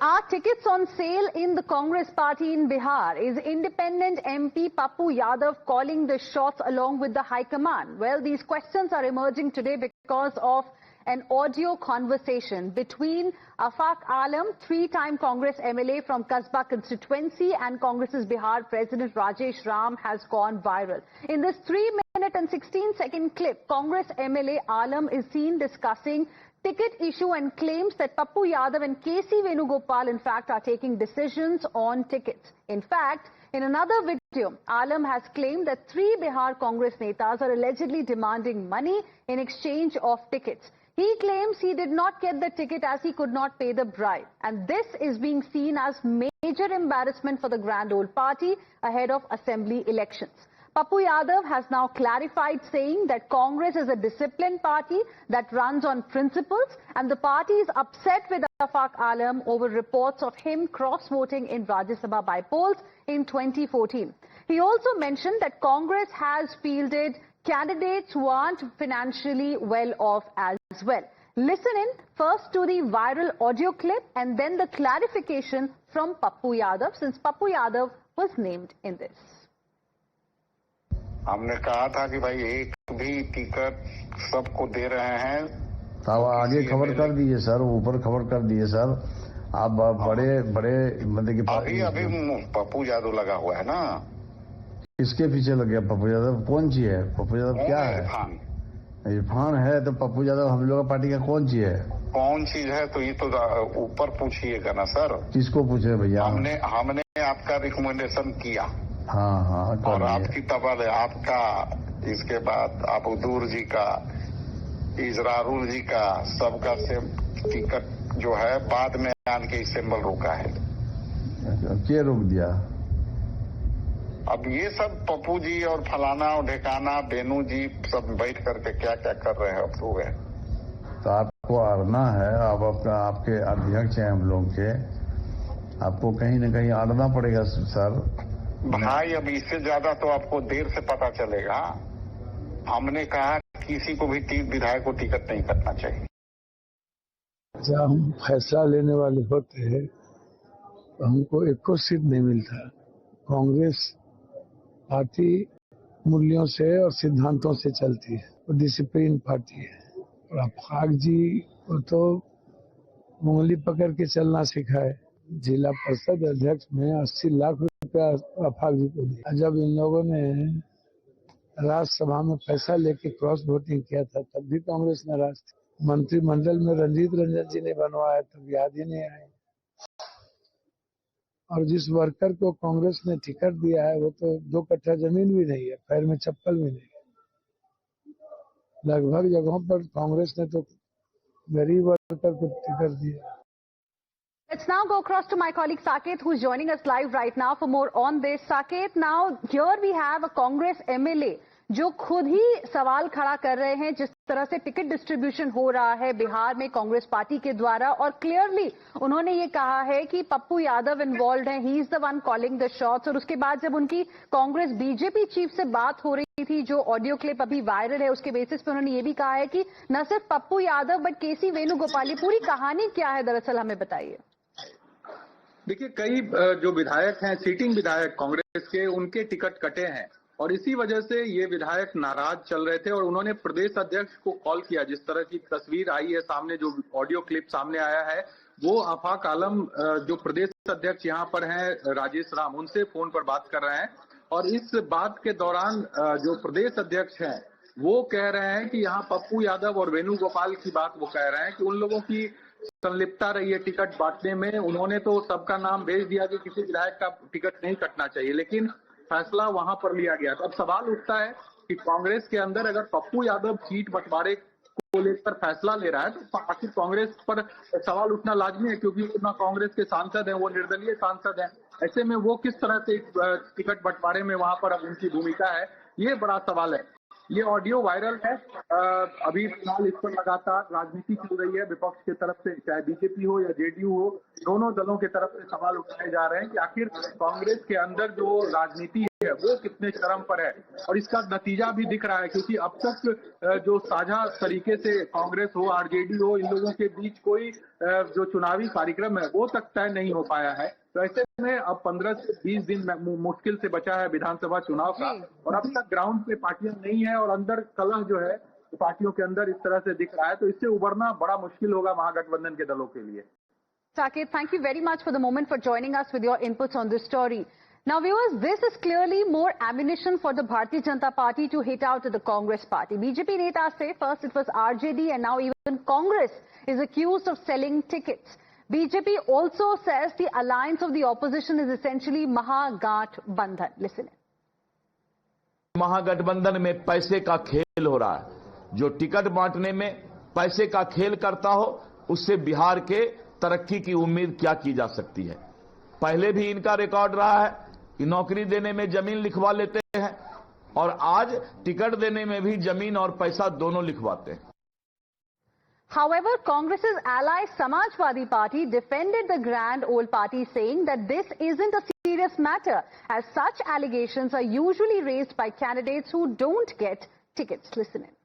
are tickets on sale in the Congress party in Bihar? Is independent MP Pappu Yadav calling the shots along with the High Command? Well, these questions are emerging today because of an audio conversation between Afaq Alam, three-time Congress MLA from Kasba constituency, and Congress's Bihar President Rajesh Ram has gone viral. In this 3-minute and 16-second clip, Congress MLA Alam is seen discussing ticket issue and claims that Pappu Yadav and KC Venugopal, in fact, are taking decisions on tickets. In fact, in another video, Alam has claimed that 3 Bihar Congress netas are allegedly demanding money in exchange of tickets. He claims he did not get the ticket as he could not pay the bribe. And this is being seen as major embarrassment for the Grand Old Party ahead of assembly elections. Pappu Yadav has now clarified, saying that Congress is a disciplined party that runs on principles, and the party is upset with Afaq Alam over reports of him cross-voting in Rajya Sabha by polls in 2014. He also mentioned that Congress has fielded candidates who aren't financially well off as well. Listen in first to the viral audio clip and then the clarification from Pappu Yadav, since Pappu Yadav was named in this. हमने कहा था कि भाई एक भी ticket सबको दे रहे हैं। अब आगे खबर कर दिए सर, ऊपर खबर कर दिए सर। आप बड़े मतलब कि अभी पप्पू यादव लगा हुआ है ना। किसके पीछे लग गया पप्पू यादव? कौन सी है पप्पू यादव? क्या है? इरफान है तो पप्पू यादव हम लोग पार्टी का कौन सी है? कौन चीज है तो ये तो ऊपर पूछिएगा ना सर। किसको पूछे भैया? हमने आपका रिकमेंडेशन किया। हाँ और आपकी तबल आपका, इसके बाद अबूदूर जी का, इजरारुल जी का, सबका से टिकट जो है बाद में आन के सिंबल रोका है। क्या रोक दिया? अब ये सब पप्पू जी और फलाना और ढेकाना बेनू जी सब बैठ करके क्या क्या कर रहे हैं अब हुए। तो आपको अड़ना है, अब आपके अध्यक्ष हैं हम लोग के, आपको कहीं न कहीं अड़ना पड़ेगा सर। भाई अब इससे ज्यादा तो आपको देर से पता चलेगा। हमने कहा किसी को भी विधायक को टिकट नहीं करना चाहिए। जब हम फैसला लेने वाले होते हैं तो हमको एको सीट नहीं मिलता। कांग्रेस पार्टी मूल्यों से और सिद्धांतों से चलती है, वो डिसिप्लिन पार्टी है। और अफाक जी को तो उंगली पकड़ के चलना सिखाए। जिला परिषद अध्यक्ष में 80 लाख रुपया अफाक जी को दिया। जब इन लोगों ने राज्यसभा में पैसा लेके क्रॉस वोटिंग किया था तब भी कांग्रेस नाराज थी। मंत्रिमंडल में रंजीत रंजन जी ने बनवाया तब याद ही नहीं आए। और जिस वर्कर को कांग्रेस ने टिकट दिया है वो तो 2 कट्ठा जमीन भी नहीं है, पैर में चप्पल भी नहीं है। लगभग जगहों पर कांग्रेस ने तो गरीब वर्कर को टिकट दिया। Let's now go across to my colleague Saket, who's joining us live right now for more on this. Saket, now here we have a Congress MLA जो खुद ही सवाल खड़ा कर रहे हैं जिस तरह से टिकट डिस्ट्रीब्यूशन हो रहा है बिहार में कांग्रेस पार्टी के द्वारा, और क्लियरली उन्होंने ये कहा है कि पप्पू यादव इन्वॉल्व है, he is the one calling the shots. और उसके बाद जब उनकी कांग्रेस बीजेपी चीफ से बात हो रही थी, जो ऑडियो क्लिप अभी वायरल है, उसके बेसिस पे उन्होंने ये भी कहा है कि न सिर्फ पप्पू यादव बट केसी वेणुगोपाल। पूरी कहानी क्या है दरअसल, हमें बताइए। देखिए, कई जो विधायक हैं, सीटिंग विधायक कांग्रेस के, उनके टिकट कटे हैं और इसी वजह से ये विधायक नाराज चल रहे थे और उन्होंने प्रदेश अध्यक्ष को कॉल किया। जिस तरह की तस्वीर आई है सामने, जो ऑडियो क्लिप सामने आया है, वो आफाक आलम जो प्रदेश अध्यक्ष यहाँ पर हैं राजेश राम, उनसे फोन पर बात कर रहे हैं। और इस बात के दौरान जो प्रदेश अध्यक्ष हैं वो कह रहे हैं कि यहाँ पप्पू यादव और वेणुगोपाल की बात वो कह रहे हैं कि उन लोगों की संलिप्तता रही है टिकट बांटने में। उन्होंने तो सबका नाम भेज दिया कि किसी विधायक का टिकट नहीं कटना चाहिए, लेकिन फैसला वहां पर लिया गया। तो अब सवाल उठता है कि कांग्रेस के अंदर अगर पप्पू यादव सीट बंटवारे को लेकर फैसला ले रहा है तो आखिर कांग्रेस पर सवाल उठना लाजमी है, क्योंकि वो ना कांग्रेस के सांसद हैं, वो निर्दलीय सांसद हैं। ऐसे में वो किस तरह से टिकट बंटवारे में वहां पर अब उनकी भूमिका है, ये बड़ा सवाल है। ये ऑडियो वायरल है। अभी फिलहाल इस पर लगातार राजनीति चल रही है विपक्ष की तरफ से, चाहे बीजेपी हो या जेडीयू हो, दोनों दलों की तरफ से सवाल उठाए जा रहे हैं कि आखिर कांग्रेस के अंदर जो राजनीति है है वो कितने चरम पर है। और इसका नतीजा भी दिख रहा है, क्योंकि अब तक जो साझा तरीके से कांग्रेस हो, आरजेडी हो, इन लोगों के बीच कोई जो चुनावी कार्यक्रम है वो तक तय नहीं हो पाया है। तो ऐसे में अब 15 से 20 दिन मुश्किल से बचा है विधानसभा चुनाव का, और अब तक ग्राउंड पे पार्टियां नहीं है और अंदर कलह जो है पार्टियों के अंदर इस तरह से दिख रहा है, तो इससे उबरना बड़ा मुश्किल होगा महागठबंधन के दलों के लिए। Saket, thank you very much for the moment for joining us with your inputs on this story. Now viewers, this is clearly more ammunition for the Bharatiya Janata Party to hit out at the Congress party. BJP netas say first it was RJD and now even Congress is accused of selling tickets. BJP also says the alliance of the opposition is essentially Mahagathbandhan. Listen in. महागठबंधन में पैसे का खेल हो रहा है। जो ticket बांटने में पैसे का खेल करता हो उससे बिहार के तरक्की की उम्मीद क्या की जा सकती है। पहले भी इनका रिकॉर्ड रहा है कि नौकरी देने में जमीन लिखवा लेते हैं और आज टिकट देने में भी जमीन और पैसा दोनों लिखवाते हैं। However, Congress's ally Samajwadi Party defended the grand old party, saying that this isn't a serious matter, as such allegations are usually raised by candidates who don't get tickets. Listen in.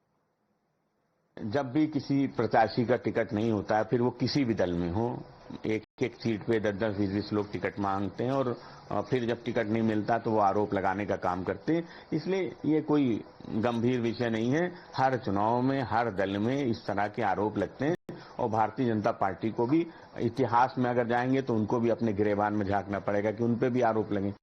जब भी किसी प्रत्याशी का ticket नहीं होता है, फिर वो किसी भी दल में हो, एक एक सीट पे 10-10, 20-20 लोग टिकट मांगते हैं और फिर जब टिकट नहीं मिलता तो वो आरोप लगाने का काम करते हैं। इसलिए ये कोई गंभीर विषय नहीं है। हर चुनाव में हर दल में इस तरह के आरोप लगते हैं और भारतीय जनता पार्टी को भी इतिहास में अगर जाएंगे तो उनको भी अपने गिरेबान में झांकना पड़ेगा कि उन पे भी आरोप लगे।